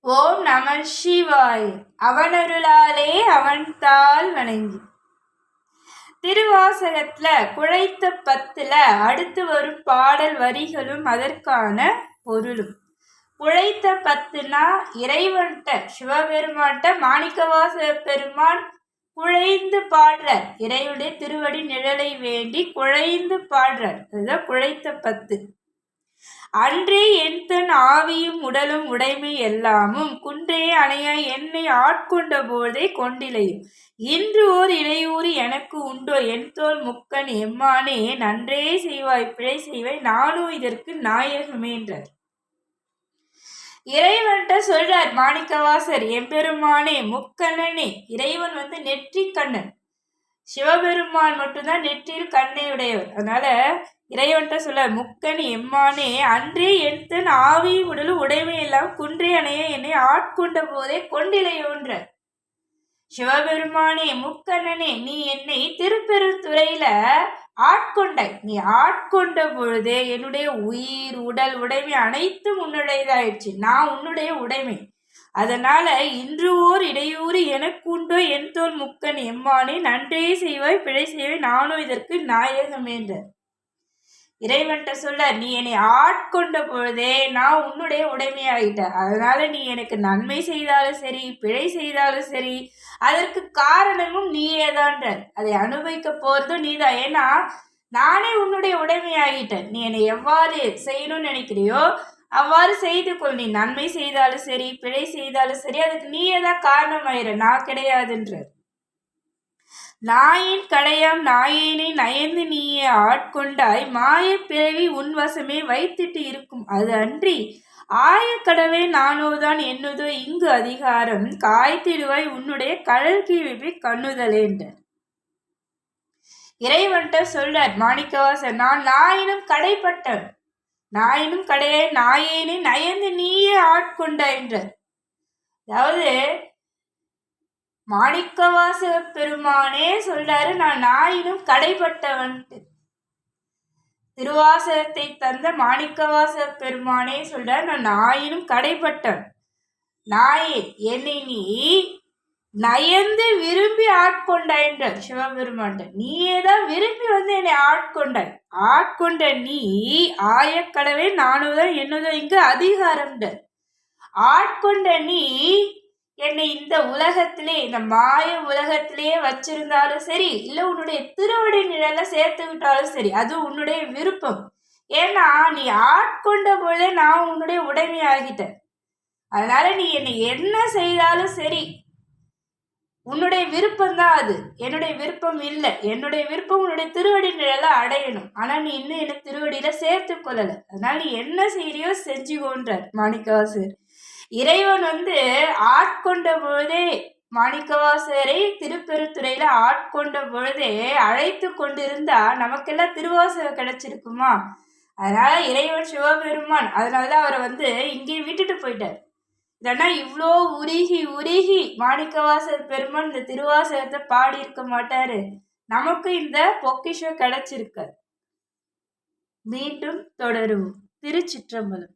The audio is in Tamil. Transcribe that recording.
ஓம் நம சிவாய். அவனருளாலே அவன்தாள் வணங்கி. திருவாசகத்துல குழைத்த 10ல அடுத்து வரும் பாடல் வரிகளும் அதற்கான பொருளும். குழைத்த 10னா இறைவன்ட்ட சிவபெருமான்ட்ட மாணிக்கவாசக பெருமான் குழைந்து பாடுறார். இறைவனுடைய திருவடி நிழலை வேண்டி குழைந்து பாடுறார். அதுதான் குழைத்த 10. அன்றே என் தன் ஆவியும் உடலும் உடைமை எல்லாமும் குன்றே அணைய என்னை ஆட்கொண்ட போதே கொண்டிலையும் இன்று ஓர் இளையூறி எனக்கு உண்டோ என் தோல் முக்கன் எம்மானே நன்றே செய்வாய் பிழை செய்வாய் நானும் இதற்கு நாயகமேன்றார். இறைவன்ட்ட சொல்றார் மாணிக்கவாசர், எம்பெருமானே முக்கண்ணனே. இறைவன் நெற்றிக்கண்ணன், சிவபெருமான் மட்டும்தான் நெற்றியில் கண்ணை உடையவர். அதனால இறைவன்ட்ட சொல்ல, முக்கன் எம்மானே அன்றே என் தன் ஆவியும் உடலும் உடைமை எல்லாம் குன்றே அணைய என்னை ஆட்கொண்ட போதே கொண்டிலையோன்ற. சிவபெருமானே முக்கண்ணனே, நீ என்னை திருப்பெருந்துறையில ஆட்கொண்டாய். நீ ஆட்கொண்ட பொழுது என்னுடைய உயிர் உடல் உடைமை அனைத்தும் உன்னுடையதாயிடுச்சு. நான் உன்னுடைய உடைமை. அதனால இன்று ஓர் இடையூறு எனக்கு உண்டோ என் தோல் முக்கன் எம்மானே நன்றே செய்வாய் பிழை செய்வாய் நானும் இதற்கு நாயகமேன்ற. இறைவன்ட்ட சொல்ல, நீ என்னை ஆட்கொண்ட பொழுதே நான் உன்னுடைய உடைமையாகிட்ட. அதனால நீ எனக்கு நன்மை செய்தாலும் சரி பிழை செய்தாலும் சரி அதற்கு காரணமும் நீயேதான்ற. அதை அனுபவிக்க போறதும் நீதான். ஏன்னா நானே உன்னுடைய உடைமையாகிட்டேன். நீ என்னை எவ்வாறு செய்யணும்னு நினைக்கிறியோ அவ்வாறு செய்து கொள். நீ நன்மை செய்தாலும் சரி பிழை செய்தாலும் சரி அதுக்கு நீயே தான் காரணமாயிர, நான் கிடையாதுன்ற. நாயின் கடையாம் நாயேனை நயந்து நீயே ஆட்கொண்டாய் மாய பிறவி உன் வசமே வைத்திட்டு இருக்கும். அது அன்றி ஆயக்கடவே நானோதான் என்னதோ இங்கு அதிகாரம் காய்த்திடுவாய் உன்னுடைய கடல் கீழ்வி கண்ணுதலேன்ற. இறைவன்ட்ட சொல்றார் மாணிக்கவாசர், நான் நாயினும் கடைப்பட்டவன், நாயினும் கடையாய் நாயேனை நயந்து நீயே ஆட்கொண்டாய் என்றார். அதாவது மாணிக்கவாசக பெருமானே சொல்றாரு, நான் நாயினும் கடைப்பட்டவன்ட்டு. திருவாசகத்தை தந்த மாணிக்கவாசக பெருமானே சொல்றாரு, நான் நாயினும் கடைப்பட்டவன். நாயே என்னை நீ நயந்து விரும்பி ஆட்கொண்டாய்ன்ற. சிவபெருமான் நீயேதான் விரும்பி என்னை ஆட்கொண்டாய். ஆட்கொண்ட நீ ஆயக்கடவே நானுதான் என்னதோ இங்கு அதிகாரம்ன்ற. ஆட்கொண்ட நீ என்னை இந்த உலகத்திலே இந்த மாய உலகத்திலேயே வச்சிருந்தாலும் சரி இல்லை உன்னுடைய திருவடி நிழல சேர்த்து விட்டாலும் சரி அது உன்னுடைய விருப்பம். ஏன்னா நீ ஆட்கொண்ட பொழுதே நான் உன்னுடைய உடைமையாகிட்டேன். அதனால நீ என்னை என்ன செய்தாலும் சரி உன்னுடைய விருப்பம் தான் அது, என்னுடைய விருப்பம் இல்லை. என்னுடைய விருப்பம் உன்னுடைய திருவடி நிழல அடையணும். ஆனா நீ இன்னும் என்ன திருவடியில சேர்த்து கொள்ளல. அதனால நீ என்ன செய்யறியோ செஞ்சுக்கோன்றார் மாணிக்கவாசர். இறைவன் ஆட்கொண்ட பொழுதே மாணிக்கவாசரை திருப்பெருந்துறையில ஆட்கொண்ட பொழுதே அழைத்து கொண்டிருந்தா நமக்கெல்லாம் திருவாசகம் கிடைச்சிருக்குமா? அதனால இறைவன் சிவபெருமான் அதனாலதான் அவரை இங்கே விட்டுட்டு போயிட்டார். இல்லைன்னா இவ்வளோ உருகி உருகி மாணிக்கவாசர் பெருமான் இந்த திருவாசகத்தை பாடி இருக்க மாட்டாரு. நமக்கு இந்த பொக்கிஷம் கிடைச்சிருக்க. மீண்டும் தொடருவோம். திருச்சிற்றம்பலம்.